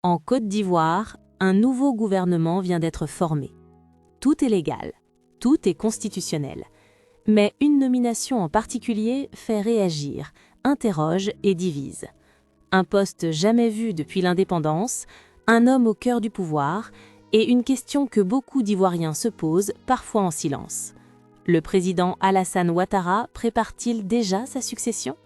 En Côte d'Ivoire, un nouveau gouvernement vient d'être formé. Tout est légal, tout est constitutionnel. Mais une nomination en particulier fait réagir, interroge et divise. Un poste jamais vu depuis l'indépendance, un homme au cœur du pouvoir et une question que beaucoup d'Ivoiriens se posent, parfois en silence. Le président Alassane Ouattara prépare-t-il déjà sa succession ?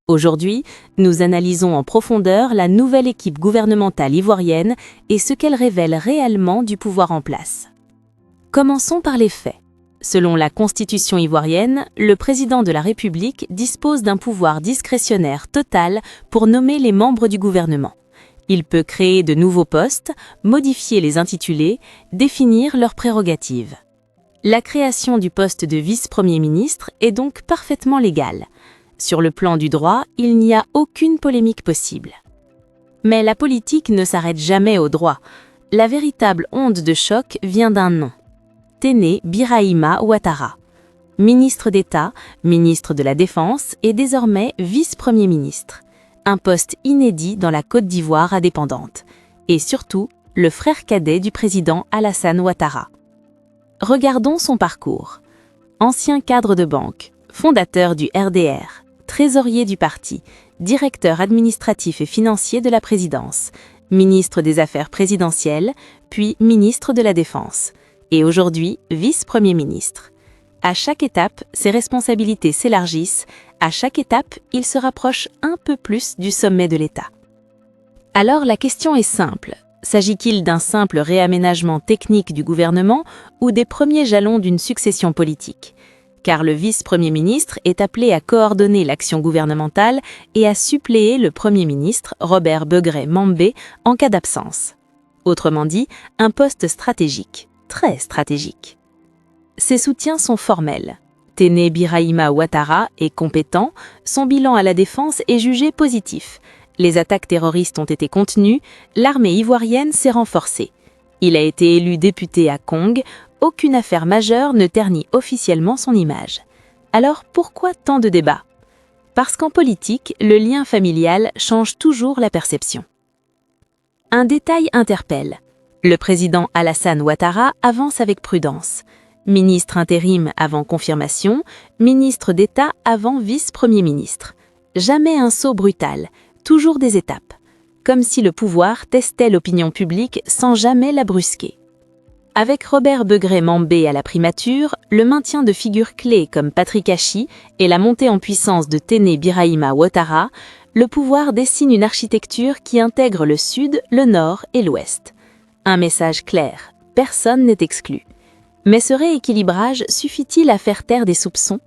Aujourd'hui, nous analysons en profondeur la nouvelle équipe gouvernementale ivoirienne et ce qu'elle révèle réellement du pouvoir en place. Commençons par les faits. Selon la Constitution ivoirienne, le président de la République dispose d'un pouvoir discrétionnaire total pour nommer les membres du gouvernement. Il peut créer de nouveaux postes, modifier les intitulés, définir leurs prérogatives. La création du poste de vice-premier ministre est donc parfaitement légale. Sur le plan du droit, il n'y a aucune polémique possible. Mais la politique ne s'arrête jamais au droit. La véritable onde de choc vient d'un nom. Téné Birahima Ouattara. Ministre d'État, ministre de la Défense et désormais vice-premier ministre. Un poste inédit dans la Côte d'Ivoire indépendante. Et surtout, le frère cadet du président Alassane Ouattara. Regardons son parcours. Ancien cadre de banque, fondateur du RDR, trésorier du parti, directeur administratif et financier de la présidence, ministre des Affaires présidentielles, puis ministre de la Défense, et aujourd'hui vice-premier ministre. À chaque étape, ses responsabilités s'élargissent, à chaque étape, il se rapproche un peu plus du sommet de l'État. Alors la question est simple, s'agit-il d'un simple réaménagement technique du gouvernement ou des premiers jalons d'une succession politique ? Car le vice-premier ministre est appelé à coordonner l'action gouvernementale et à suppléer le premier ministre, Robert Begré-Mambé, en cas d'absence. Autrement dit, un poste stratégique, très stratégique. Ses soutiens sont formels. Téné Birahima Ouattara est compétent, son bilan à la défense est jugé positif. Les attaques terroristes ont été contenues, l'armée ivoirienne s'est renforcée. Il a été élu député à Kong. Aucune affaire majeure ne ternit officiellement son image. Alors pourquoi tant de débats ? Parce qu'en politique, le lien familial change toujours la perception. Un détail interpelle. Le président Alassane Ouattara avance avec prudence. Ministre intérim avant confirmation, ministre d'État avant vice-premier ministre. Jamais un saut brutal, toujours des étapes. Comme si le pouvoir testait l'opinion publique sans jamais la brusquer. Avec Robert Begré-Mambé à la primature, le maintien de figures clés comme Patrick Hachi et la montée en puissance de Téné Birahima Ouattara, le pouvoir dessine une architecture qui intègre le sud, le nord et l'ouest. Un message clair, personne n'est exclu. Mais ce rééquilibrage suffit-il à faire taire des soupçons ?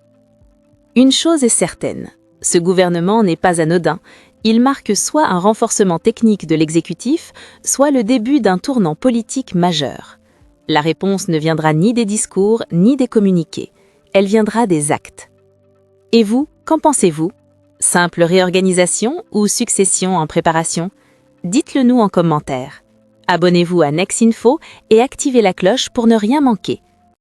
Une chose est certaine, ce gouvernement n'est pas anodin. Il marque soit un renforcement technique de l'exécutif, soit le début d'un tournant politique majeur. La réponse ne viendra ni des discours, ni des communiqués. Elle viendra des actes. Et vous, qu'en pensez-vous ? Simple réorganisation ou succession en préparation ? Dites-le nous en commentaire. Abonnez-vous à Nexinfo et activez la cloche pour ne rien manquer.